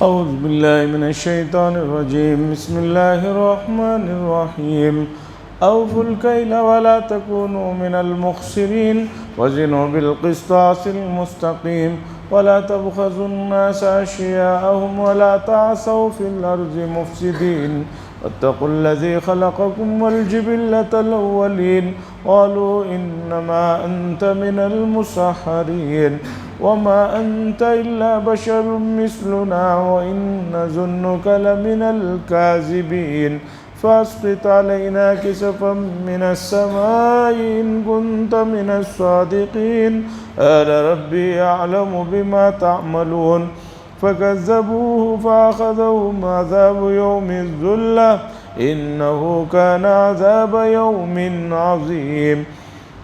أعوذ بالله من الشيطان الرجيم. بسم الله الرحمن الرحيم. أوفوا الكيل ولا تكونوا من المخسرين وزنوا بالقسطاس المستقيم ولا تبخسوا الناس أشياءهم ولا تعثوا في الأرض مفسدين واتقوا الذي خلقكم والجبلة الأولين قالوا إنما أنت من المسحرين وما أنت إلا بشر مثلنا وإن نظنك لمن الكاذبين فاسقط علينا كسفا من السماء إن كنت من الصادقين قال ربي أعلم بما تعملون فكذبوه فأخذهم عذاب يوم الذلة إنه كان عذاب يوم عظيم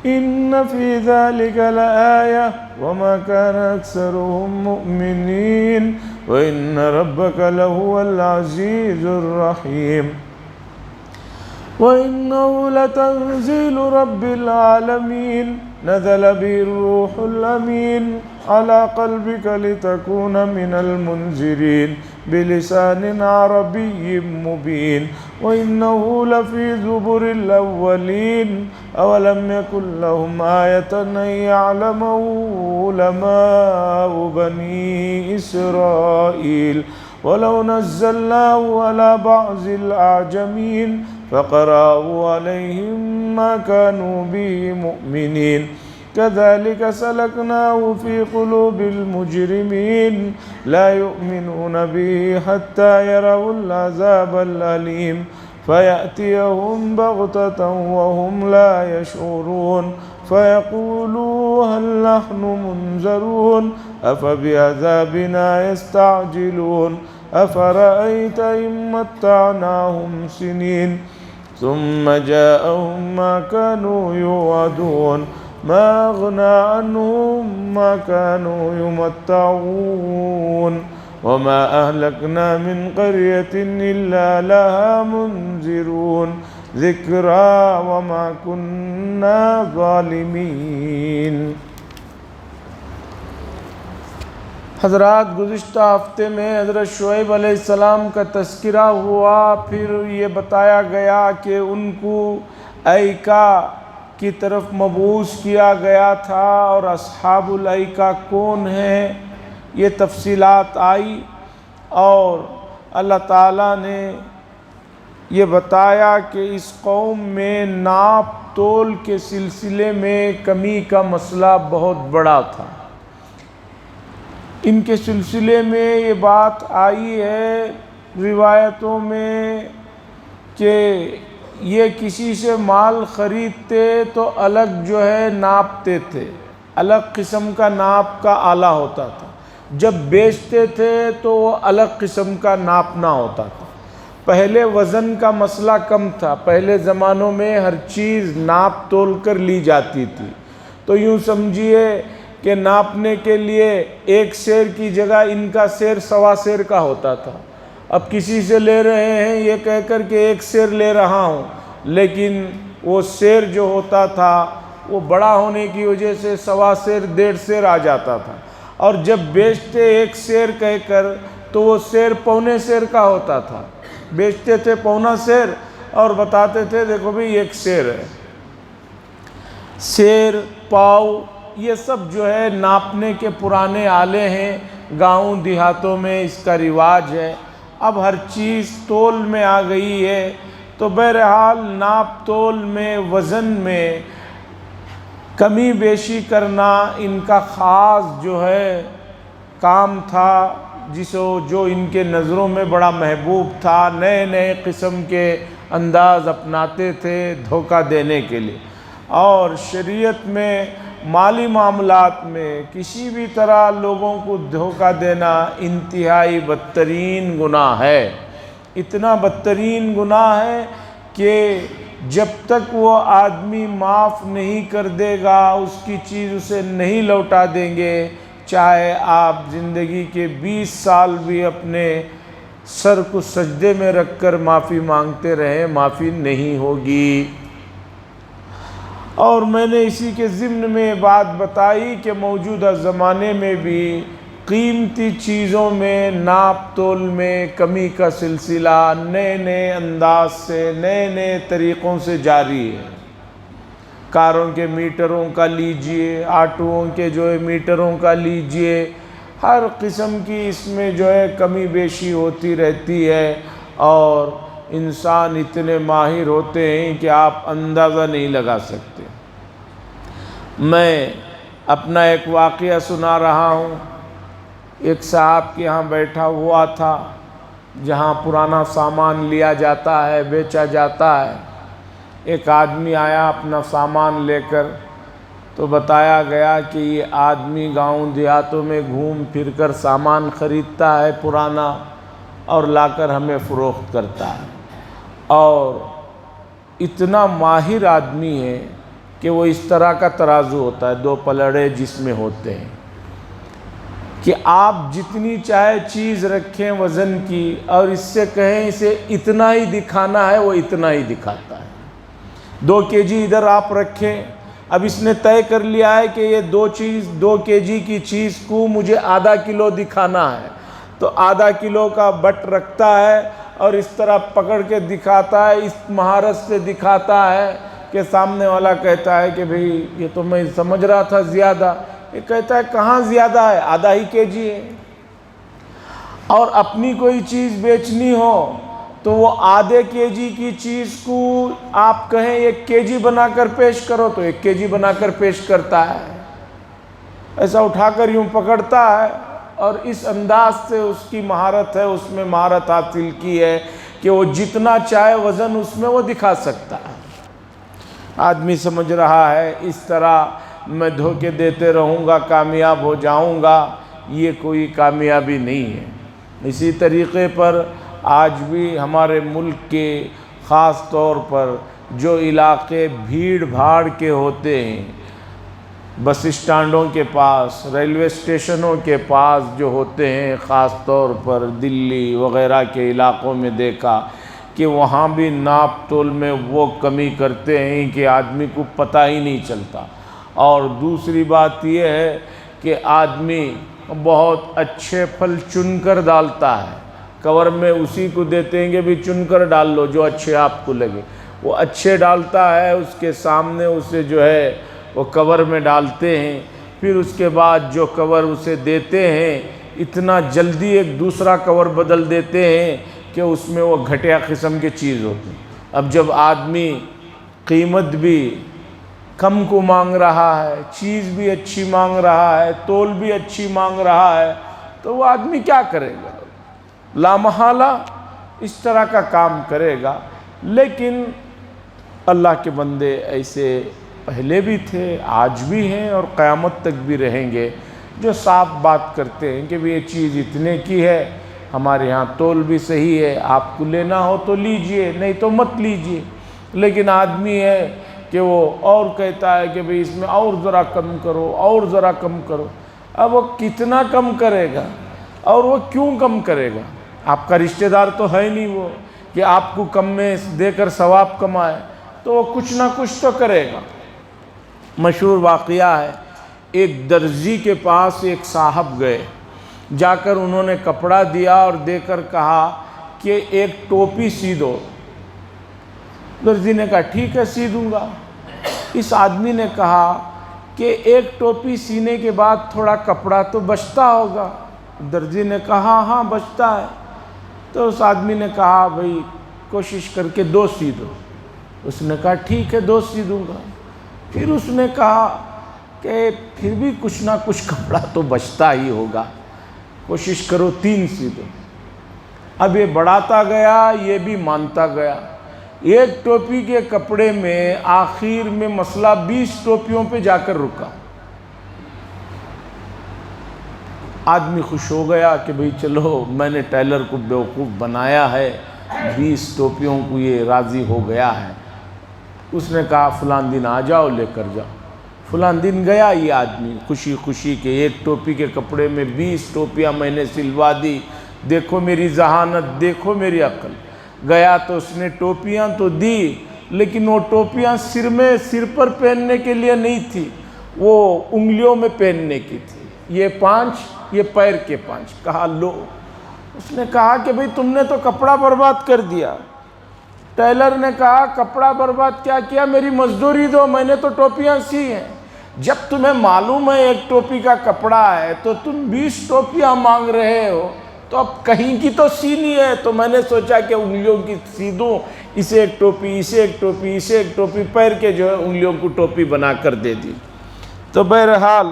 إن في ذلك لآية وما كان أكثرهم مؤمنين وإن ربك لهو العزيز الرحيم وإنه لتنزيل رب العالمين نزل به الروح الأمين على قلبك لتكون من المنذرين بلسان عربي مبين وإنه لفي زبر الأولين أولم يكن لهم آية أن يعلمه علماء بني إسرائيل ولو نزلناه على بعض الأعجمين فقرأوا عليهم ما كانوا به مؤمنين كذلك سلكناه في قلوب المجرمين لا يؤمنون به حتى يروا العذاب الأليم فيأتيهم بغتة وهم لا يشعرون فيقولوا هل نحن منذرون أفبعذابنا يستعجلون أفرأيت إن متعناهم سنين ثم جاءهم ما كانوا يوعدون ما أغنى عنهم ما كانوا يمتعون وما أهلكنا من قرية إلا لها منذرون ذكرى وما كنا ظالمين. حضرات، گزشتہ ہفتے میں حضرت شعیب علیہ السلام کا تذکرہ ہوا، پھر یہ بتایا گیا کہ ان کو ایکا کی طرف مبعوث کیا گیا تھا اور اصحاب الایکا کون ہیں، یہ تفصیلات آئی اور اللہ تعالیٰ نے یہ بتایا کہ اس قوم میں ناپ تول کے سلسلے میں کمی کا مسئلہ بہت بڑا تھا. ان کے سلسلے میں یہ بات آئی ہے روایتوں میں کہ یہ کسی سے مال خریدتے تو الگ جو ہے ناپتے تھے، الگ قسم کا ناپ کا آلہ ہوتا تھا. جب بیچتے تھے تو وہ الگ قسم کا ناپنا ہوتا تھا. پہلے وزن کا مسئلہ کم تھا، پہلے زمانوں میں ہر چیز ناپ تول کر لی جاتی تھی. تو یوں سمجھیے کہ ناپنے کے لیے ایک سیر کی جگہ ان کا سیر 1.25 سیر کا ہوتا تھا. اب کسی سے لے رہے ہیں یہ کہہ کر کہ 1 سیر لے رہا ہوں، لیکن وہ سیر جو ہوتا تھا وہ بڑا ہونے کی وجہ سے 1.25 سیر 1.5 سیر آ جاتا تھا. اور جب بیچتے 1 سیر کہہ کر تو وہ سیر 1.25 سیر کا ہوتا تھا. بیچتے تھے 1.25 سیر اور بتاتے تھے دیکھو بھئی 1 سیر ہے. سیر، پاؤ، یہ سب جو ہے ناپنے کے پرانے آلے ہیں. گاؤں دیہاتوں میں اس کا رواج ہے. اب ہر چیز تول میں آ گئی ہے، تو بہرحال ناپ تول میں، وزن میں کمی بیشی کرنا ان کا خاص جو ہے کام تھا، جو ان کے نظروں میں بڑا محبوب تھا. نئے نئے قسم کے انداز اپناتے تھے دھوکہ دینے کے لیے. اور شریعت میں مالی معاملات میں کسی بھی طرح لوگوں کو دھوکہ دینا انتہائی بدترین گناہ ہے. اتنا بدترین گناہ ہے کہ جب تک وہ آدمی معاف نہیں کر دے گا، اس کی چیز اسے نہیں لوٹا دیں گے، چاہے آپ زندگی کے 20 سال بھی اپنے سر کو سجدے میں رکھ کر معافی مانگتے رہیں، معافی نہیں ہوگی. اور میں نے اسی کے ضمن میں بات بتائی کہ موجودہ زمانے میں بھی قیمتی چیزوں میں ناپ تول میں کمی کا سلسلہ نئے نئے انداز سے نئے نئے طریقوں سے جاری ہے۔ کاروں کے میٹروں کا لیجئے، آٹوؤں کے جو ہے میٹروں کا لیجئے، ہر قسم کی اس میں جو ہے کمی بیشی ہوتی رہتی ہے، اور انسان اتنے ماہر ہوتے ہیں کہ آپ اندازہ نہیں لگا سکتے۔ میں اپنا ایک واقعہ سنا رہا ہوں۔ ایک صاحب کے یہاں بیٹھا ہوا تھا، جہاں پرانا سامان لیا جاتا ہے، بیچا جاتا ہے۔ ایک آدمی آیا اپنا سامان لے کر، تو بتایا گیا کہ یہ آدمی گاؤں دیہاتوں میں گھوم پھر کر سامان خریدتا ہے پرانا، اور لا کر ہمیں فروخت کرتا ہے، اور اتنا ماہر آدمی ہے کہ وہ اس طرح کا ترازو ہوتا ہے، دو پلڑے جس میں ہوتے ہیں کہ آپ جتنی چاہے چیز رکھیں وزن کی، اور اس سے کہیں اسے اتنا ہی دکھانا ہے، وہ اتنا ہی دکھاتا ہے۔ 2 kg ادھر آپ رکھیں، اب اس نے طے کر لیا ہے کہ یہ 2 kg کی چیز کو مجھے آدھا کلو دکھانا ہے، تو آدھا کلو کا بٹ رکھتا ہے اور اس طرح پکڑ کے دکھاتا ہے، اس مہارت سے دکھاتا ہے کہ سامنے والا کہتا ہے کہ بھئی یہ تو میں سمجھ رہا تھا زیادہ، یہ کہتا ہے کہاں زیادہ ہے، آدھا ہی kg ہے۔ اور اپنی کوئی چیز بیچنی ہو تو وہ آدھے kg کی چیز کو آپ کہیں 1 kg بنا کر پیش کرو تو 1 kg بنا کر پیش کرتا ہے، ایسا اٹھا کر یوں پکڑتا ہے، اور اس انداز سے اس کی مہارت ہے، اس میں مہارت حاصل کی ہے کہ وہ جتنا چاہے وزن اس میں وہ دکھا سکتا ہے۔ آدمی سمجھ رہا ہے اس طرح میں دھوکے دیتے رہوں گا کامیاب ہو جاؤں گا، یہ کوئی کامیابی نہیں ہے۔ اسی طریقے پر آج بھی ہمارے ملک کے خاص طور پر جو علاقے بھیڑ بھاڑ کے ہوتے ہیں، بس اسٹانڈوں کے پاس، ریلوے اسٹیشنوں کے پاس جو ہوتے ہیں، خاص طور پر دلی وغیرہ کے علاقوں میں دیکھا کہ وہاں بھی ناپ تول میں وہ کمی کرتے ہیں کہ آدمی کو پتہ ہی نہیں چلتا۔ اور دوسری بات یہ ہے کہ آدمی بہت اچھے پھل چن کر ڈالتا ہے، کور میں اسی کو دیتے ہیں کہ بھی چن کر ڈال لو جو اچھے آپ کو لگے، وہ اچھے ڈالتا ہے، اس کے سامنے اسے جو ہے وہ کور میں ڈالتے ہیں، پھر اس کے بعد جو کور اسے دیتے ہیں اتنا جلدی ایک دوسرا کور بدل دیتے ہیں کہ اس میں وہ گھٹیا قسم کی چیز ہوتی ہے۔ اب جب آدمی قیمت بھی کم کو مانگ رہا ہے، چیز بھی اچھی مانگ رہا ہے، تول بھی اچھی مانگ رہا ہے، تو وہ آدمی کیا کرے گا؟ لامحالہ اس طرح کا کام کرے گا۔ لیکن اللہ کے بندے ایسے پہلے بھی تھے، آج بھی ہیں، اور قیامت تک بھی رہیں گے، جو صاف بات کرتے ہیں کہ یہ چیز اتنے کی ہے، ہمارے ہاں تول بھی صحیح ہے، آپ کو لینا ہو تو لیجئے، نہیں تو مت لیجئے۔ لیکن آدمی ہے کہ وہ اور کہتا ہے کہ بھئی اس میں اور ذرا کم کرو، اور ذرا کم کرو۔ اب وہ کتنا کم کرے گا اور وہ کیوں کم کرے گا؟ آپ کا رشتہ دار تو ہے نہیں وہ کہ آپ کو کم میں دے کر ثواب کمائے، تو وہ کچھ نہ کچھ تو کرے گا۔ مشہور واقعہ ہے، ایک درزی کے پاس ایک صاحب گئے، جا کر انہوں نے کپڑا دیا اور دے کر کہا کہ ایک ٹوپی سی دو۔ درزی نے کہا ٹھیک ہے سی دوں گا۔ اس آدمی نے کہا کہ ایک ٹوپی سینے کے بعد تھوڑا کپڑا تو بچتا ہوگا۔ درزی نے کہا ہاں بچتا ہے۔ تو اس آدمی نے کہا بھئی کوشش کر کے 2 سی دو۔ اس نے کہا ٹھیک ہے 2 سی دوں گا۔ پھر اس نے کہا کہ پھر بھی کچھ نہ کچھ کپڑا تو بچتا ہی ہوگا، کوشش کرو 3 سی دو۔ اب یہ بڑھاتا گیا، یہ بھی مانتا گیا۔ ایک ٹوپی کے کپڑے میں آخر میں مسئلہ 20 ٹوپیوں پہ جا کر رکا۔ آدمی خوش ہو گیا کہ بھئی چلو میں نے ٹیلر کو بیوقوف بنایا ہے، 20 ٹوپیوں کو یہ راضی ہو گیا ہے۔ اس نے کہا فلان دن آ جاؤ لے کر جاؤ۔ فلان دن گیا یہ آدمی خوشی خوشی کہ ایک ٹوپی کے کپڑے میں 20 ٹوپیاں میں نے سلوا دی، دیکھو میری ذہانت، دیکھو میری عقل۔ گیا تو اس نے ٹوپیاں تو دی، لیکن وہ ٹوپیاں سر پر پہننے کے لیے نہیں تھی، وہ انگلیوں میں پہننے کی تھی۔ یہ 5 یہ پیر کے 5. کہا لو. اس نے کہا کہ بھئی تم نے تو کپڑا برباد کر دیا. ٹیلر نے کہا کپڑا برباد کیا کیا، میری مزدوری دو، میں نے تو ٹوپیاں سی ہیں. جب تمہیں معلوم ہے ایک ٹوپی کا کپڑا ہے تو تم 20 ٹوپیاں مانگ رہے ہو، تو اب کہیں کی تو سینی ہے. تو میں نے سوچا کہ انگلیوں کی سی دوں، اسے ایک ٹوپی، اسے ایک ٹوپی، اسے ایک ٹوپی، پیر کے جو ہے انگلیوں کو ٹوپی بنا کر دے دی. تو بہرحال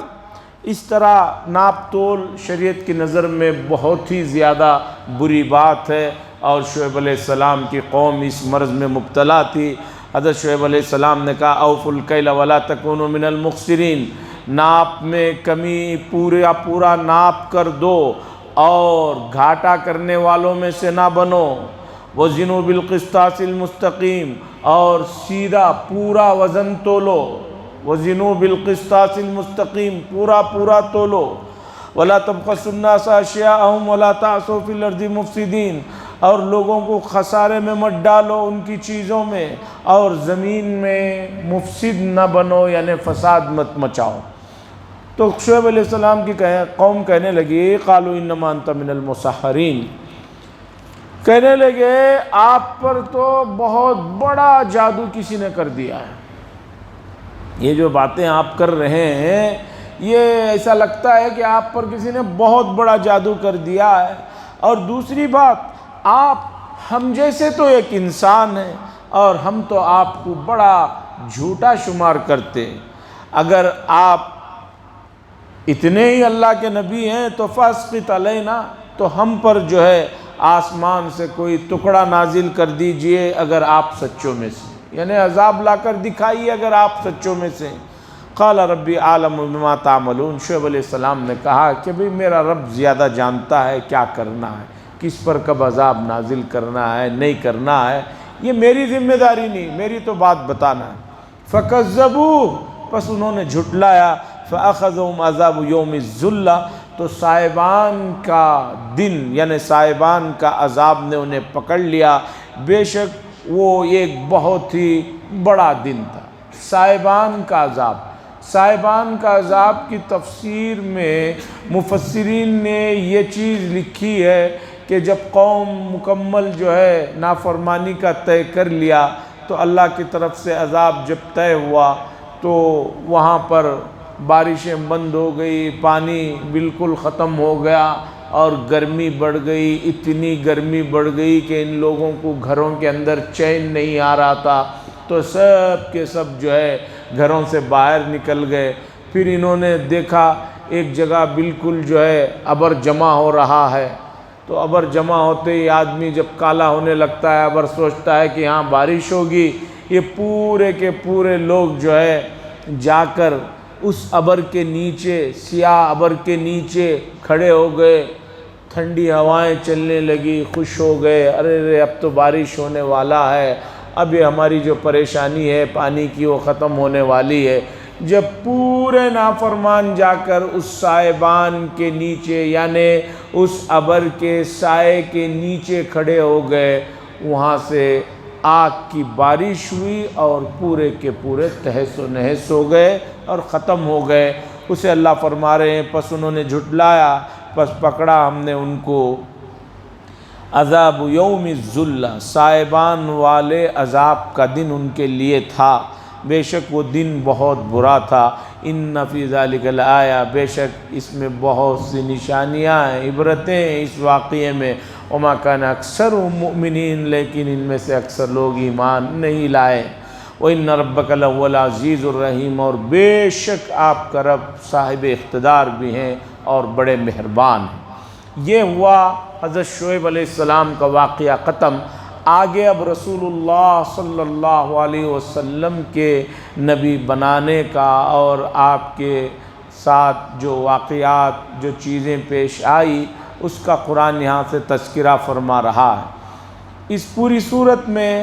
اس طرح ناپ تول شریعت کی نظر میں بہت ہی زیادہ بری بات ہے، اور شعیب علیہ السلام کی قوم اس مرض میں مبتلا تھی. حضرت شعیب علیہ السلام نے کہا اوفوا الکیل ولا تکونوا من المخسرین، ناپ میں کمی پورا ناپ کر دو اور گھاٹا کرنے والوں میں سے نہ بنو. وزنوا بالقسطاس المستقیم، اور سیدھا پورا وزن تولو. وزنوا بالقسطاس المستقیم، پورا تولو. ولا تبخسوا الناس اشیاءهم ولا تعثوا فی الارض مفسدین، اور لوگوں کو خسارے میں مت ڈالو ان کی چیزوں میں، اور زمین میں مفسد نہ بنو، یعنی فساد مت مچاؤ. تو شعیب علیہ السلام کی قوم کہنے لگی قالوا انما انت من المسحرین، کہنے لگے آپ پر تو بہت بڑا جادو کسی نے کر دیا ہے. یہ جو باتیں آپ کر رہے ہیں یہ ایسا لگتا ہے کہ آپ پر کسی نے بہت بڑا جادو کر دیا ہے. اور دوسری بات، آپ ہم جیسے تو ایک انسان ہیں، اور ہم تو آپ کو بڑا جھوٹا شمار کرتے. اگر آپ اتنے ہی اللہ کے نبی ہیں تو فاسقط علینا، تو ہم پر جو ہے آسمان سے کوئی ٹکڑا نازل کر دیجئے اگر آپ سچوں میں سے، یعنی عذاب لا کر دکھائیے اگر آپ سچوں میں سے. قال ربی عالم بما تعملون، شعیب علیہ السلام نے کہا کہ بھئی میرا رب زیادہ جانتا ہے کیا کرنا ہے، کس پر کب عذاب نازل کرنا ہے نہیں کرنا ہے، یہ میری ذمہ داری نہیں، میری تو بات بتانا ہے. فَكَذَّبُوهُ، پس انہوں نے جھٹلایا. فَأَخَذَهُمْ عَذَابُ يَوْمِ الذُّلَّةِ، تو صاحبان کا دن یعنی صاحبان کا عذاب نے انہیں پکڑ لیا. بے شک وہ ایک بہت ہی بڑا دن تھا. صاحبان کا عذاب، صاحبان کا عذاب کی تفسیر میں مفسرین نے یہ چیز لکھی ہے کہ جب قوم مکمل جو ہے نافرمانی کا طے کر لیا تو اللہ کی طرف سے عذاب جب طے ہوا تو وہاں پر بارشیں بند ہو گئی، پانی بالکل ختم ہو گیا، اور گرمی بڑھ گئی. اتنی گرمی بڑھ گئی کہ ان لوگوں کو گھروں کے اندر چین نہیں آ رہا تھا. تو سب کے سب جو ہے گھروں سے باہر نکل گئے. پھر انہوں نے دیکھا ایک جگہ بالکل جو ہے ابر جمع ہو رہا ہے. تو ابر جمع ہوتے ہی آدمی جب کالا ہونے لگتا ہے، ابر سوچتا ہے کہ ہاں بارش ہوگی. یہ پورے کے پورے لوگ جو ہے جا کر اس ابر کے نیچے، سیاہ ابر کے نیچے کھڑے ہو گئے. ٹھنڈی ہوائیں چلنے لگی، خوش ہو گئے. ارے اب تو بارش ہونے والا ہے، اب یہ ہماری جو پریشانی ہے پانی کی وہ ختم ہونے والی ہے. جب پورے نافرمان جا کر اس صاحبان کے نیچے یعنی اس ابر کے سائے کے نیچے کھڑے ہو گئے، وہاں سے آگ کی بارش ہوئی اور پورے کے پورے تہس و نہس ہو گئے اور ختم ہو گئے. اسے اللہ فرما رہے ہیں پس انہوں نے جھٹلایا، پس پکڑا ہم نے ان کو عذاب یوم الذلہ، صاحبان والے عذاب کا دن ان کے لیے تھا. بے شک وہ دن بہت برا تھا. ان فی ذلک لآیہ، بے شک اس میں بہت سی نشانیاں ہیں، عبرتیں ہیں اس واقعے میں. وما کان اکثرهم مؤمنین، لیکن ان میں سے اکثر لوگ ایمان نہیں لائے. وَإِنَّ رَبَّكَ لَهُوَ الْعَزِيزُ الرَّحِيمُ، اور بے شک آپ کا رب صاحب اقتدار بھی ہیں اور بڑے مہربان ہیں. یہ ہوا حضرت شعیب علیہ السلام کا واقعہ ختم. آگے اب رسول اللہ صلی اللہ علیہ وسلم کے نبی بنانے کا اور آپ کے ساتھ جو واقعات جو چیزیں پیش آئی اس کا قرآن یہاں سے تذکرہ فرما رہا ہے. اس پوری صورت میں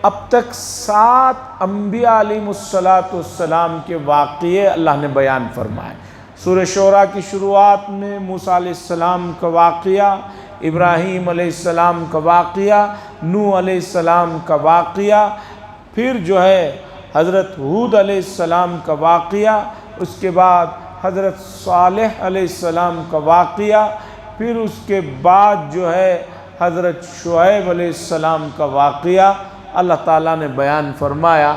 اب تک 7 انبیاء علیہ السلام کے واقعے اللہ نے بیان فرمائے. سورہ شعراء کی شروعات میں موسیٰ علیہ السلام کا واقعہ، ابراہیم علیہ السلام کا واقعہ، نوح علیہ السلام کا واقعہ، پھر جو ہے حضرت ہود علیہ السلام کا واقعہ، اس کے بعد حضرت صالح علیہ السلام کا واقعہ، پھر اس کے بعد جو ہے حضرت شعیب علیہ السلام کا واقعہ اللہ تعالیٰ نے بیان فرمایا،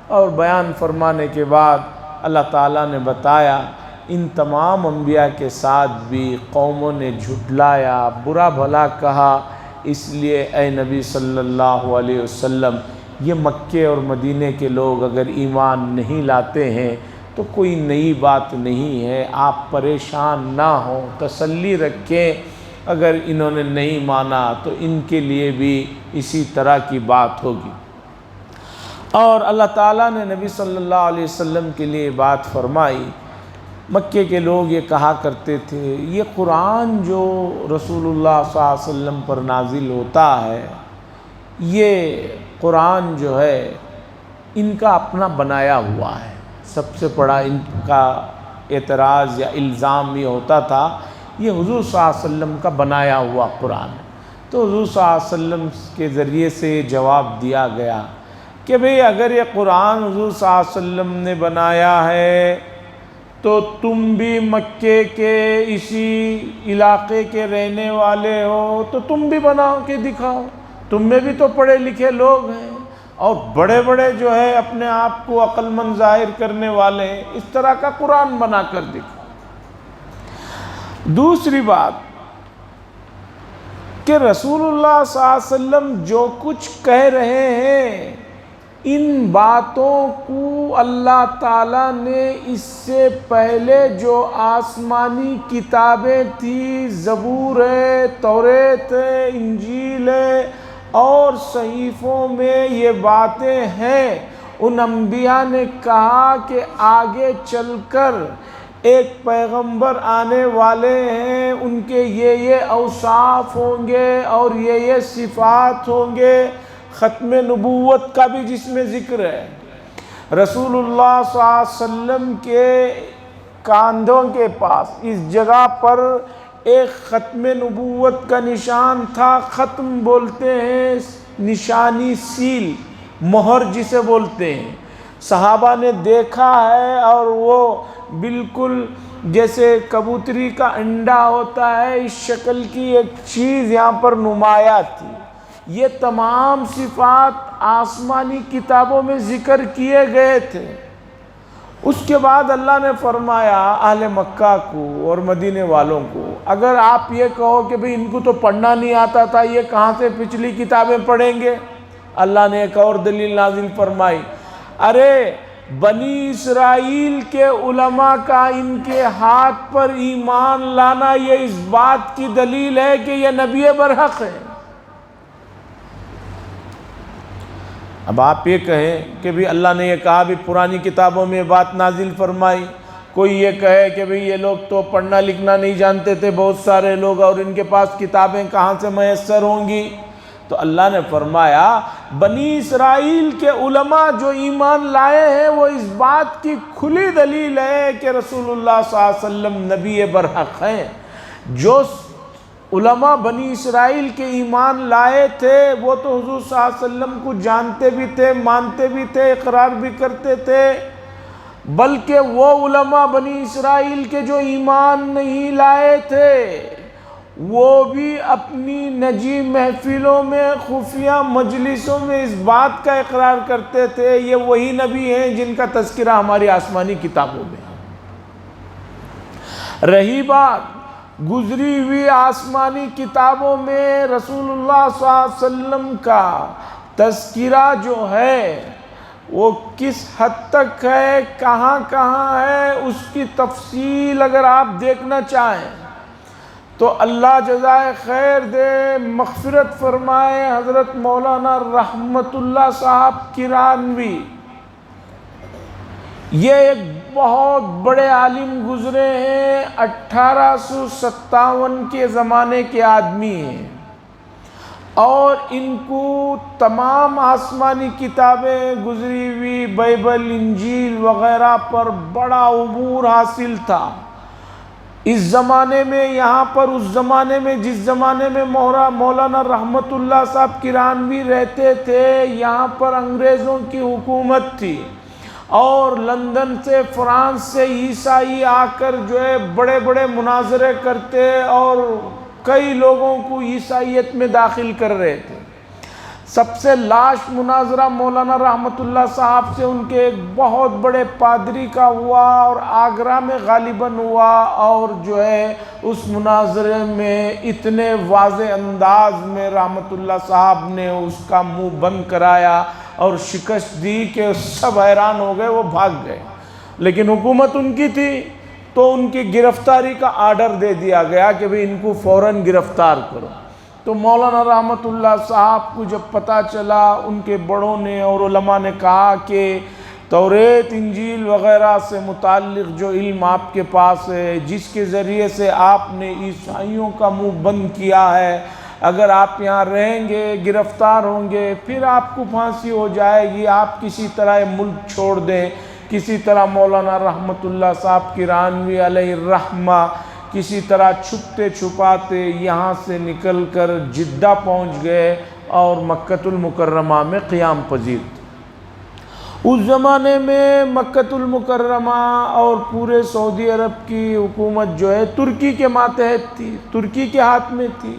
اور بیان فرمانے کے بعد اللہ تعالیٰ نے بتایا ان تمام انبیاء کے ساتھ بھی قوموں نے جھٹلایا، برا بھلا کہا، اس لیے اے نبی صلی اللہ علیہ وسلم یہ مکے اور مدینے کے لوگ اگر ایمان نہیں لاتے ہیں تو کوئی نئی بات نہیں ہے، آپ پریشان نہ ہوں، تسلی رکھیں، اگر انہوں نے نہیں مانا تو ان کے لیے بھی اسی طرح کی بات ہوگی۔ اور اللہ تعالیٰ نے نبی صلی اللہ علیہ وسلم کے لیے بات فرمائی۔ مکے کے لوگ یہ کہا کرتے تھے یہ قرآن جو رسول اللہ صلی اللہ علیہ وسلم پر نازل ہوتا ہے، یہ قرآن جو ہے ان کا اپنا بنایا ہوا ہے۔ سب سے بڑا ان کا اعتراض یا الزام یہ ہوتا تھا یہ حضور صلی اللہ علیہ وسلم کا بنایا ہوا قرآن ہے۔ تو حضور صلی اللہ علیہ وسلم کے ذریعے سے یہ جواب دیا گیا کہ بھئی اگر یہ قرآن حضور صلی اللہ علیہ وسلم نے بنایا ہے تو تم بھی مکے کے اسی علاقے کے رہنے والے ہو تو تم بھی بنا کے دکھاؤ، تم میں بھی تو پڑھے لکھے لوگ ہیں اور بڑے بڑے جو ہے اپنے آپ کو عقل مند ظاہر کرنے والے ہیں، اس طرح کا قرآن بنا کر دکھاؤ۔ دوسری بات کہ رسول اللہ صلی اللہ علیہ وسلم جو کچھ کہہ رہے ہیں ان باتوں کو اللہ تعالیٰ نے اس سے پہلے جو آسمانی کتابیں تھیں، زبور ہے، توریت ہے، انجیل ہے اور صحیفوں میں یہ باتیں ہیں، ان انبیاء نے کہا کہ آگے چل کر ایک پیغمبر آنے والے ہیں، ان کے یہ اوصاف ہوں گے اور یہ صفات ہوں گے۔ ختم نبوت کا بھی جس میں ذکر ہے، رسول اللہ صلی اللہ علیہ وسلم کے کاندھوں کے پاس اس جگہ پر ایک ختم نبوت کا نشان تھا۔ ختم بولتے ہیں نشانی، سیل، مہر جسے بولتے ہیں۔ صحابہ نے دیکھا ہے اور وہ بالکل جیسے کبوتری کا انڈا ہوتا ہے اس شکل کی ایک چیز یہاں پر نمایاں تھی۔ یہ تمام صفات آسمانی کتابوں میں ذکر کیے گئے تھے۔ اس کے بعد اللہ نے فرمایا اہل مکہ کو اور مدینے والوں کو اگر آپ یہ کہو کہ بھئی ان کو تو پڑھنا نہیں آتا تھا، یہ کہاں سے پچھلی کتابیں پڑھیں گے، اللہ نے ایک اور دلیل نازل فرمائی، ارے بنی اسرائیل کے علماء کا ان کے ہاتھ پر ایمان لانا یہ اس بات کی دلیل ہے کہ یہ نبی برحق ہے۔ اب آپ یہ کہیں کہ بھی اللہ نے یہ کہا بھی پرانی کتابوں میں بات نازل فرمائی، کوئی یہ کہے کہ بھی یہ لوگ تو پڑھنا لکھنا نہیں جانتے تھے بہت سارے لوگ اور ان کے پاس کتابیں کہاں سے میسر ہوں گی، تو اللہ نے فرمایا بنی اسرائیل کے علماء جو ایمان لائے ہیں وہ اس بات کی کھلی دلیل ہے کہ رسول اللہ صلی اللہ علیہ وسلم نبی برحق ہیں۔ جو علماء بنی اسرائیل کے ایمان لائے تھے وہ تو حضور صلی اللہ علیہ وسلم کو جانتے بھی تھے، مانتے بھی تھے، اقرار بھی کرتے تھے، بلکہ وہ علماء بنی اسرائیل کے جو ایمان نہیں لائے تھے وہ بھی اپنی نجی محفلوں میں خفیہ مجلسوں میں اس بات کا اقرار کرتے تھے یہ وہی نبی ہیں جن کا تذکرہ ہماری آسمانی کتابوں میں ہے۔ رہی بات گزری ہوئی آسمانی کتابوں میں رسول اللہ صلی اللہ علیہ وسلم کا تذکرہ جو ہے وہ کس حد تک ہے، کہاں کہاں ہے، اس کی تفصیل اگر آپ دیکھنا چاہیں تو اللہ جزائے خیر دے، مغفرت فرمائے حضرت مولانا رحمت اللہ صاحب کرانوی، یہ ایک بہت بڑے عالم گزرے ہیں، 1857 کے زمانے کے آدمی ہیں اور ان کو تمام آسمانی کتابیں گزری ہوئی بائبل، انجیل وغیرہ پر بڑا عبور حاصل تھا۔ اس زمانے میں یہاں پر اس زمانے میں جس زمانے میں مولانا رحمت اللہ صاحب کرانوی رہتے تھے یہاں پر انگریزوں کی حکومت تھی اور لندن سے فرانس سے عیسائی آ کر جو ہے بڑے بڑے مناظرے کرتے اور کئی لوگوں کو عیسائیت میں داخل کر رہے تھے۔ سب سے لاش مناظرہ مولانا رحمت اللہ صاحب سے ان کے ایک بہت بڑے پادری کا ہوا اور آگرہ میں غالباً ہوا، اور جو ہے اس مناظرے میں اتنے واضح انداز میں رحمت اللہ صاحب نے اس کا منہ بند کرایا اور شکست دی کہ سب حیران ہو گئے، وہ بھاگ گئے۔ لیکن حکومت ان کی تھی تو ان کی گرفتاری کا آرڈر دے دیا گیا کہ بھئی ان کو فوراً گرفتار کرو۔ تو مولانا رحمت اللہ صاحب کو جب پتہ چلا، ان کے بڑوں نے اور علماء نے کہا کہ توریت انجیل وغیرہ سے متعلق جو علم آپ کے پاس ہے، جس کے ذریعے سے آپ نے عیسائیوں کا منہ بند کیا ہے، اگر آپ یہاں رہیں گے، گرفتار ہوں گے، پھر آپ کو پھانسی ہو جائے گی، آپ کسی طرح ملک چھوڑ دیں۔ کسی طرح مولانا رحمت اللہ صاحب کرانوی علیہ الرحمہ کسی طرح چھپتے چھپاتے یہاں سے نکل کر جدہ پہنچ گئے اور مکۃ المکرمہ میں قیام پذیر تھے۔ اس زمانے میں مکۃ المکرمہ اور پورے سعودی عرب کی حکومت جو ہے ترکی کے ماتحت تھی، ترکی کے ہاتھ میں تھی۔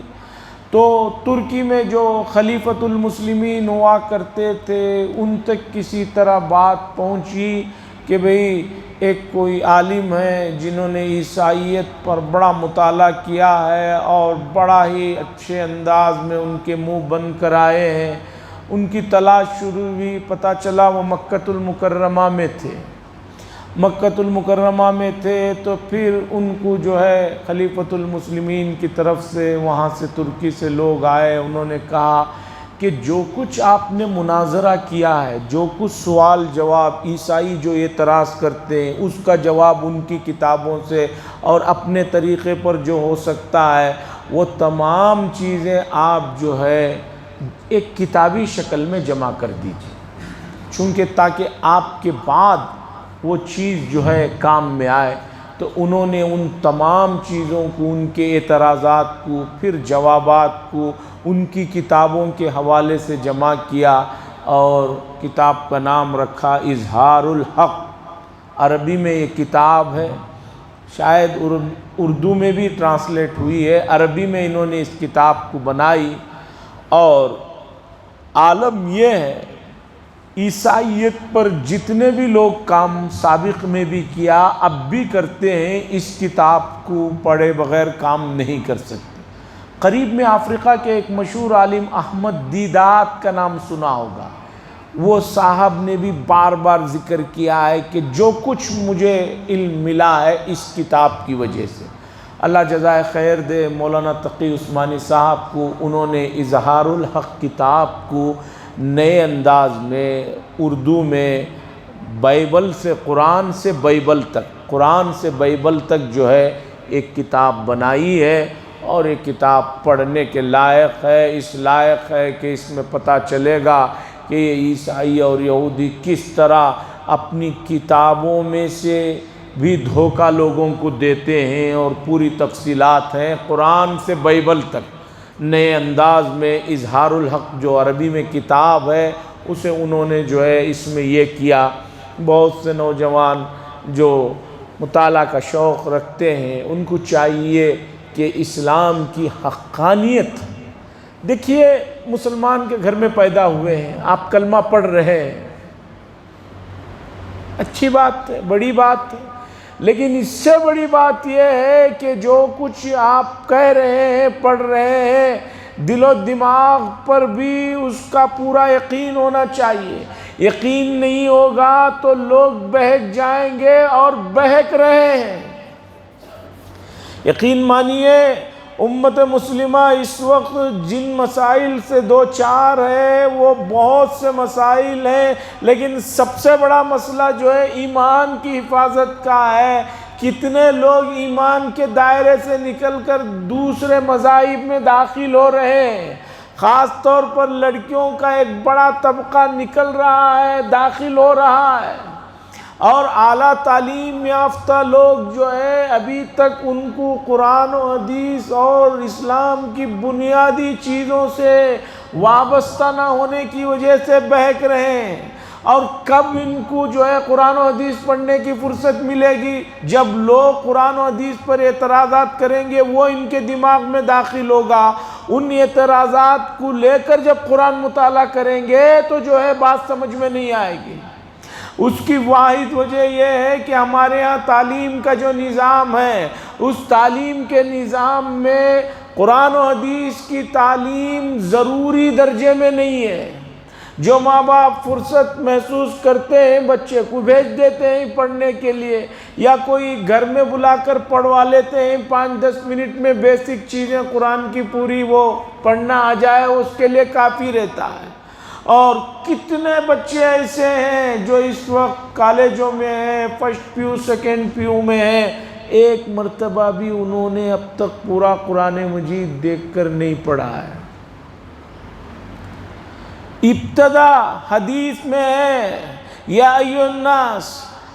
تو ترکی میں جو خلیفۃ المسلمین ہوا کرتے تھے، ان تک کسی طرح بات پہنچی کہ بھئی ایک کوئی عالم ہے جنہوں نے عیسائیت پر بڑا مطالعہ کیا ہے اور بڑا ہی اچھے انداز میں ان کے منہ بند کرائے ہیں۔ ان کی تلاش شروع ہوئی، پتہ چلا وہ مکۃ المکرمہ میں تھے۔ مکۃ المکرمہ میں تھے تو پھر ان کو جو ہے خلیفۃ المسلمین کی طرف سے وہاں سے ترکی سے لوگ آئے، انہوں نے کہا کہ جو کچھ آپ نے مناظرہ کیا ہے، جو کچھ سوال جواب عیسائی جو اعتراض کرتے ہیں اس کا جواب ان کی کتابوں سے اور اپنے طریقے پر جو ہو سکتا ہے، وہ تمام چیزیں آپ جو ہے ایک کتابی شکل میں جمع کر دیجیے، چونکہ تاکہ آپ کے بعد وہ چیز جو ہے کام میں آئے۔ تو انہوں نے ان تمام چیزوں کو، ان کے اعتراضات کو، پھر جوابات کو ان کی کتابوں کے حوالے سے جمع کیا اور کتاب کا نام رکھا اظہار الحق۔ عربی میں یہ کتاب ہے، شاید اردو میں بھی ٹرانسلیٹ ہوئی ہے، عربی میں انہوں نے اس کتاب کو بنائی۔ اور عالم یہ ہے، عیسائیت پر جتنے بھی لوگ کام سابق میں بھی کیا اب بھی کرتے ہیں، اس کتاب کو پڑھے بغیر کام نہیں کر سکتے۔ قریب میں افریقہ کے ایک مشہور عالم احمد دیدات کا نام سنا ہوگا، وہ صاحب نے بھی بار بار ذکر کیا ہے کہ جو کچھ مجھے علم ملا ہے اس کتاب کی وجہ سے۔ اللہ جزائے خیر دے مولانا تقی عثمانی صاحب کو، انہوں نے اظہار الحق کتاب کو نئے انداز میں اردو میں بائبل سے قرآن سے بائبل تک، قرآن سے بائبل تک جو ہے ایک کتاب بنائی ہے، اور یہ کتاب پڑھنے کے لائق ہے، اس لائق ہے کہ اس میں پتہ چلے گا کہ یہ عیسائی اور یہودی کس طرح اپنی کتابوں میں سے بھی دھوکہ لوگوں کو دیتے ہیں، اور پوری تفصیلات ہیں قرآن سے بائبل تک نئے انداز میں۔ اظہار الحق جو عربی میں کتاب ہے، اسے انہوں نے جو ہے اس میں یہ کیا۔ بہت سے نوجوان جو مطالعہ کا شوق رکھتے ہیں ان کو چاہیے کہ اسلام کی حقانیت، دیکھیے مسلمان کے گھر میں پیدا ہوئے ہیں، آپ کلمہ پڑھ رہے ہیں، اچھی بات ہے، بڑی بات ہے، لیکن اس سے بڑی بات یہ ہے کہ جو کچھ آپ کہہ رہے ہیں، پڑھ رہے ہیں، دل و دماغ پر بھی اس کا پورا یقین ہونا چاہیے۔ یقین نہیں ہوگا تو لوگ بہک جائیں گے اور بہک رہے ہیں۔ یقین مانیے امت مسلمہ اس وقت جن مسائل سے دو چار ہے وہ بہت سے مسائل ہیں، لیکن سب سے بڑا مسئلہ جو ہے ایمان کی حفاظت کا ہے۔ کتنے لوگ ایمان کے دائرے سے نکل کر دوسرے مذاہب میں داخل ہو رہے ہیں، خاص طور پر لڑکیوں کا ایک بڑا طبقہ نکل رہا ہے، داخل ہو رہا ہے، اور اعلیٰ تعلیم یافتہ لوگ جو ہے ابھی تک ان کو قرآن و حدیث اور اسلام کی بنیادی چیزوں سے وابستہ نہ ہونے کی وجہ سے بہک رہے ہیں۔ اور کب ان کو جو ہے قرآن و حدیث پڑھنے کی فرصت ملے گی؟ جب لوگ قرآن و حدیث پر اعتراضات کریں گے، وہ ان کے دماغ میں داخل ہوگا، ان اعتراضات کو لے کر جب قرآن مطالعہ کریں گے تو جو ہے بات سمجھ میں نہیں آئے گی۔ اس کی واحد وجہ یہ ہے کہ ہمارے ہاں تعلیم کا جو نظام ہے، اس تعلیم کے نظام میں قرآن و حدیث کی تعلیم ضروری درجے میں نہیں ہے۔ جو ماں باپ فرصت محسوس کرتے ہیں بچے کو بھیج دیتے ہیں پڑھنے کے لیے، یا کوئی گھر میں بلا کر پڑھوا لیتے ہیں، 5-10 منٹ میں بیسک چیزیں قرآن کی پوری وہ پڑھنا آ جائے، اس کے لیے کافی رہتا ہے۔ اور کتنے بچے ایسے ہیں جو اس وقت کالجوں میں ہیں، فرسٹ پیو سیکنڈ پیو میں ہیں، ایک مرتبہ بھی انہوں نے اب تک پورا قرآن مجید دیکھ کر نہیں پڑھا ہے۔ ابتدا حدیث میں ہے، یا ایھا الناس،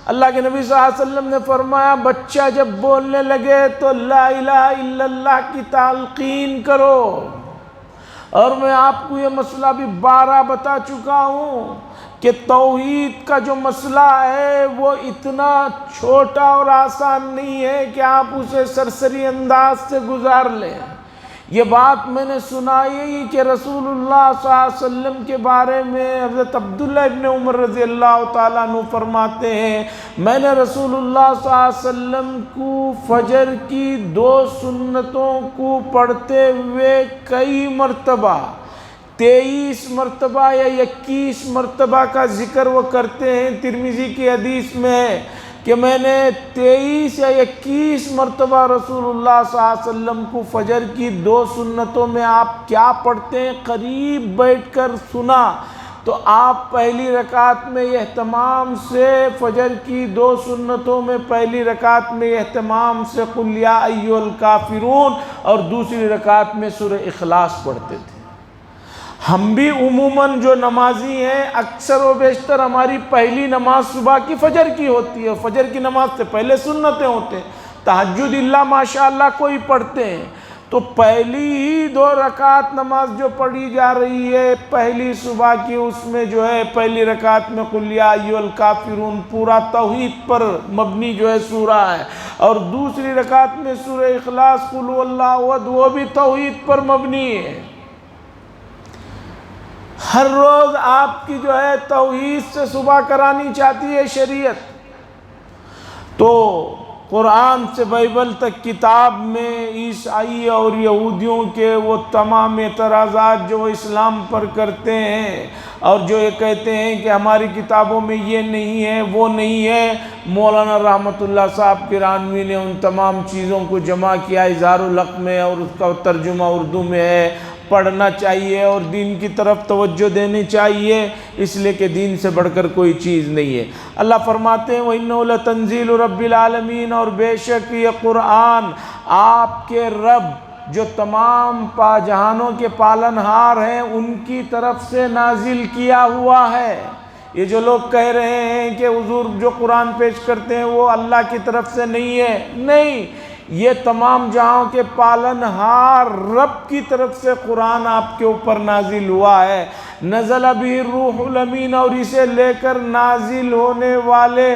اللہ کے نبی صلی اللہ علیہ وسلم نے فرمایا بچہ جب بولنے لگے تو لا الہ الا اللہ کی تلقین کرو۔ اور میں آپ کو یہ مسئلہ بھی 12 بتا چکا ہوں کہ توحید کا جو مسئلہ ہے وہ اتنا چھوٹا اور آسان نہیں ہے کہ آپ اسے سرسری انداز سے گزار لیں۔ یہ بات میں نے سنائی کہ رسول اللہ صلی اللہ علیہ وسلم کے بارے میں حضرت عبداللہ ابن عمر رضی اللہ تعالیٰ عنہ فرماتے ہیں، میں نے رسول اللہ صلی اللہ علیہ وسلم کو فجر کی 2 سنتوں کو پڑھتے ہوئے کئی مرتبہ 23 مرتبہ یا 21 مرتبہ کا ذکر وہ کرتے ہیں۔ ترمذی کی حدیث میں ہے کہ میں نے 23 یا 21 مرتبہ رسول اللہ صلی اللہ علیہ وسلم کو فجر کی 2 سنتوں میں آپ کیا پڑھتے ہیں قریب بیٹھ کر سنا، تو آپ پہلی رکعت میں اہتمام سے فجر کی 2 سنتوں میں پہلی رکعت میں اہتمام سے قل یا ایھا الکافرون اور دوسری رکعت میں سورہ اخلاص پڑھتے تھے۔ ہم بھی عموماً جو نمازی ہیں اکثر و بیشتر ہماری پہلی نماز صبح کی فجر کی ہوتی ہے، فجر کی نماز سے پہلے سنتیں ہوتے ہیں، تہجد اللہ ماشاءاللہ کوئی پڑھتے ہیں، تو پہلی ہی 2 رکعت نماز جو پڑھی جا رہی ہے پہلی صبح کی، اس میں جو ہے پہلی رکعت میں قل یا ایھا الکافرون پورا توحید پر مبنی جو ہے سورہ ہے، اور دوسری رکعت میں سورہ اخلاص قل ھو اللہ احد وہ بھی توحید پر مبنی ہے۔ ہر روز آپ کی جو ہے توحید سے صبح کرانی چاہتی ہے شریعت، تو قرآن سے بائبل تک کتاب میں عیسائی اور یہودیوں کے وہ تمام اعتراضات جو اسلام پر کرتے ہیں اور جو یہ کہتے ہیں کہ ہماری کتابوں میں یہ نہیں ہے وہ نہیں ہے، مولانا رحمت اللہ صاحب کرانوی نے ان تمام چیزوں کو جمع کیا اظہار الحق میں، اور اس کا ترجمہ اردو میں ہے، پڑھنا چاہیے اور دین کی طرف توجہ دینی چاہیے، اس لیے کہ دین سے بڑھ کر کوئی چیز نہیں ہے۔ اللہ فرماتے ہیں وَإِنَّهُ لَتَنزِيلُ رَبِّ الْعَالَمِينَ، اور بے شک یہ قرآن آپ کے رب جو تمام جہانوں کے پالنہار ہیں ان کی طرف سے نازل کیا ہوا ہے۔ یہ جو لوگ کہہ رہے ہیں کہ حضور جو قرآن پیش کرتے ہیں وہ اللہ کی طرف سے نہیں ہے، نہیں، یہ تمام جہاں کے پالنہار رب کی طرف سے قرآن آپ کے اوپر نازل ہوا ہے۔ نزل بہ الروح الامین، اور اسے لے کر نازل ہونے والے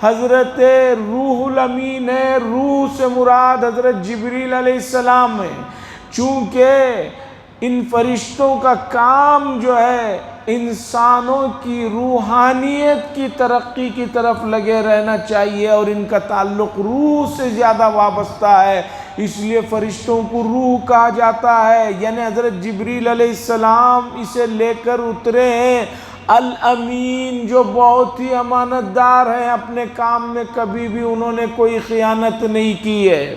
حضرت روح الامین ہے، روح سے مراد حضرت جبریل علیہ السلام ہے، چونکہ ان فرشتوں کا کام جو ہے انسانوں کی روحانیت کی ترقی کی طرف لگے رہنا چاہیے، اور ان کا تعلق روح سے زیادہ وابستہ ہے، اس لیے فرشتوں کو روح کہا جاتا ہے۔ یعنی حضرت جبریل علیہ السلام اسے لے کر اترے ہیں، الامین جو بہت ہی امانت دار ہیں، اپنے کام میں کبھی بھی انہوں نے کوئی خیانت نہیں کی ہے۔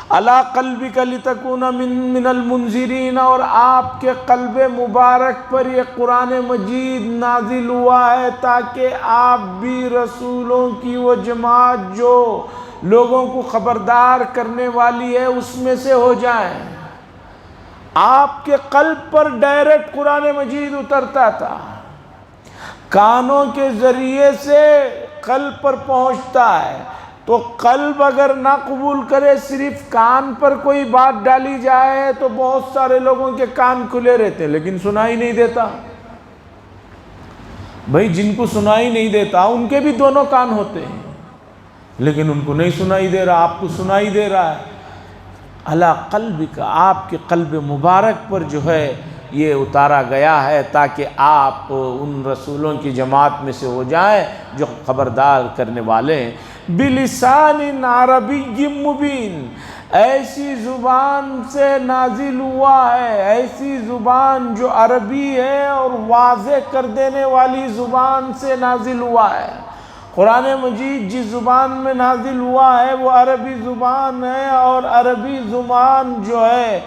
عَلَىٰ قَلْبِكَ لِتَكُونَ مِنَ الْمُنذِرِينَ، اور آپ کے قلب مبارک پر یہ قرآن مجید نازل ہوا ہے تاکہ آپ بھی رسولوں کی وہ جماعت جو لوگوں کو خبردار کرنے والی ہے اس میں سے ہو جائیں۔ آپ کے قلب پر ڈائریکٹ قرآن مجید اترتا تھا، کانوں کے ذریعے سے قلب پر پہنچتا ہے، تو قلب اگر نہ قبول کرے، صرف کان پر کوئی بات ڈالی جائے تو بہت سارے لوگوں کے کان کھلے رہتے ہیں لیکن سنائی نہیں دیتا۔ بھائی جن کو سنائی نہیں دیتا ان کے بھی دونوں کان ہوتے ہیں، لیکن ان کو نہیں سنائی دے رہا، آپ کو سنائی دے رہا ہے۔ علی قلبک، آپ کے قلب مبارک پر جو ہے یہ اتارا گیا ہے تاکہ آپ ان رسولوں کی جماعت میں سے ہو جائیں جو خبردار کرنے والے ہیں۔ بلسان عربی مبین، ایسی زبان سے نازل ہوا ہے، ایسی زبان جو عربی ہے اور واضح کر دینے والی زبان سے نازل ہوا ہے۔ قرآن مجید جس زبان میں نازل ہوا ہے وہ عربی زبان ہے، اور عربی زبان جو ہے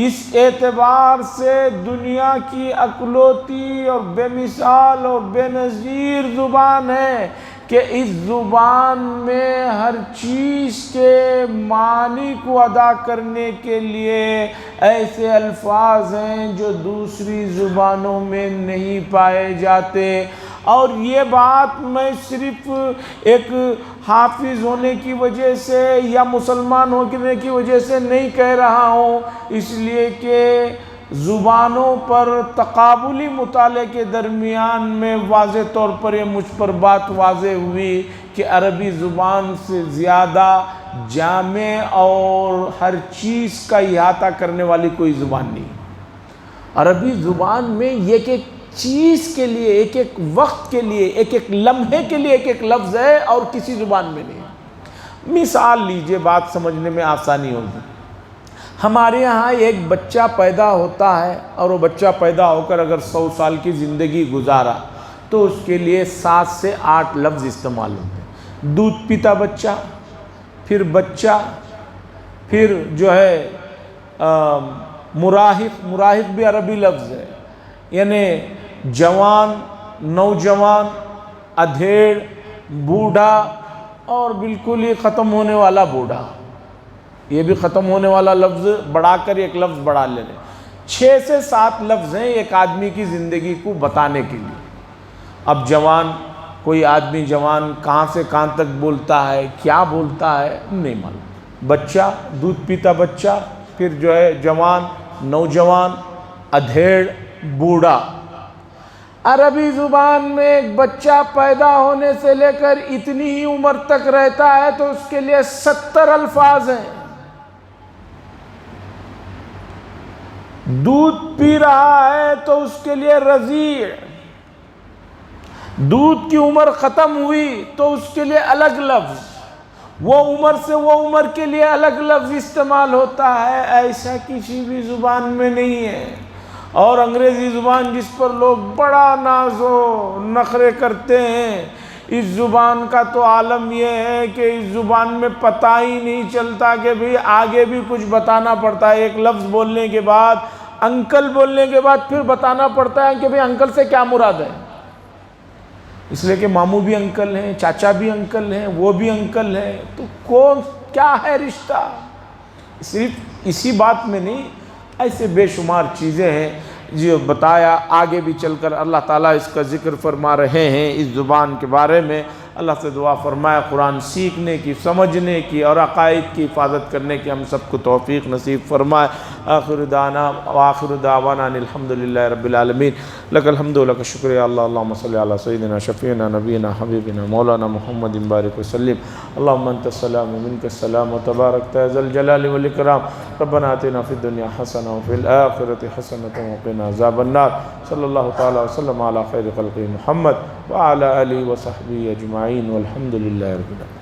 اس اعتبار سے دنیا کی اکلوتی اور بے مثال اور بے نظیر زبان ہے کہ اس زبان میں ہر چیز کے معنی کو ادا کرنے کے لیے ایسے الفاظ ہیں جو دوسری زبانوں میں نہیں پائے جاتے۔ اور یہ بات میں صرف ایک حافظ ہونے کی وجہ سے یا مسلمان ہونے کی وجہ سے نہیں کہہ رہا ہوں، اس لیے کہ زبانوں پر تقابلی مطالعے کے درمیان میں واضح طور پر یہ مجھ پر بات واضح ہوئی کہ عربی زبان سے زیادہ جامع اور ہر چیز کا احاطہ کرنے والی کوئی زبان نہیں۔ عربی زبان میں ایک ایک چیز کے لیے، ایک ایک وقت کے لیے، ایک ایک لمحے کے لیے ایک ایک لفظ ہے، اور کسی زبان میں نہیں۔ مثال لیجئے، بات سمجھنے میں آسانی ہوگی۔ ہمارے یہاں ایک بچہ پیدا ہوتا ہے، اور وہ بچہ پیدا ہو کر اگر 100 سال کی زندگی گزارا تو اس کے لیے 7 سے 8 لفظ استعمال ہوتے ہیں۔ دودھ پیتا بچہ، پھر جو ہے مراہق بھی عربی لفظ ہے، یعنی جوان، نوجوان، ادھیڑ، بوڑھا، اور بالکل ہی ختم ہونے والا بوڑھا۔ یہ بھی ختم ہونے والا لفظ بڑھا کر ایک لفظ بڑھا لے رہے ہیں۔ 6 سے 7 لفظ ہیں ایک آدمی کی زندگی کو بتانے کے لیے۔ اب جوان، کوئی آدمی جوان کہاں سے کہاں تک بولتا ہے، کیا بولتا ہے نہیں معلوم۔ بچہ، دودھ پیتا بچہ، پھر جو ہے جوان، نوجوان، ادھیڑ، بوڑھا۔ عربی زبان میں ایک بچہ پیدا ہونے سے لے کر اتنی ہی عمر تک رہتا ہے تو اس کے لیے 70 الفاظ ہیں۔ دودھ پی رہا ہے تو اس کے لیے رضیع، دودھ کی عمر ختم ہوئی تو اس کے لیے الگ لفظ، وہ عمر سے وہ عمر کے لیے الگ لفظ استعمال ہوتا ہے۔ ایسا کسی بھی زبان میں نہیں ہے۔ اور انگریزی زبان جس پر لوگ بڑا ناز و نخرے کرتے ہیں، اس زبان کا تو عالم یہ ہے کہ اس زبان میں پتہ ہی نہیں چلتا کہ بھی آگے بھی کچھ بتانا پڑتا ہے۔ ایک لفظ بولنے کے بعد، انکل بولنے کے بعد پھر بتانا پڑتا ہے کہ بھی انکل سے کیا مراد ہے، اس لیے کہ ماموں بھی انکل ہیں، چاچا بھی انکل ہیں، وہ بھی انکل ہیں، تو کون کیا ہے رشتہ۔ صرف اسی بات میں نہیں، ایسے بے شمار چیزیں ہیں جو بتایا۔ آگے بھی چل کر اللہ تعالیٰ اس کا ذکر فرما رہے ہیں اس زبان کے بارے میں۔ اللہ سے دعا فرمائے قرآن سیکھنے کی، سمجھنے کی اور عقائد کی حفاظت کرنے کی ہم سب کو توفیق نصیب فرمائے۔ آخر دعوانا ان الحمدللہ رب العالمین۔ لک الحمد و لک الشکر یا اللہ۔ اللہم صلی علی سیدنا شفیعنا نبینا حبیبنا مولانا محمد بارک وسلم۔ اللہم انت السلام ومنک السلام وتبارکت یا ذا الجلال والاکرام۔ ربنا آتنا فی الدنیا حسنہ وفی الآخرۃ حسنۃ وقنا عذاب النار۔ صلی اللہ تعالی وسلم علی خیر خلق محمد وعلی آلہ وصحبہ اجمعین والحمد للہ رب العالمین۔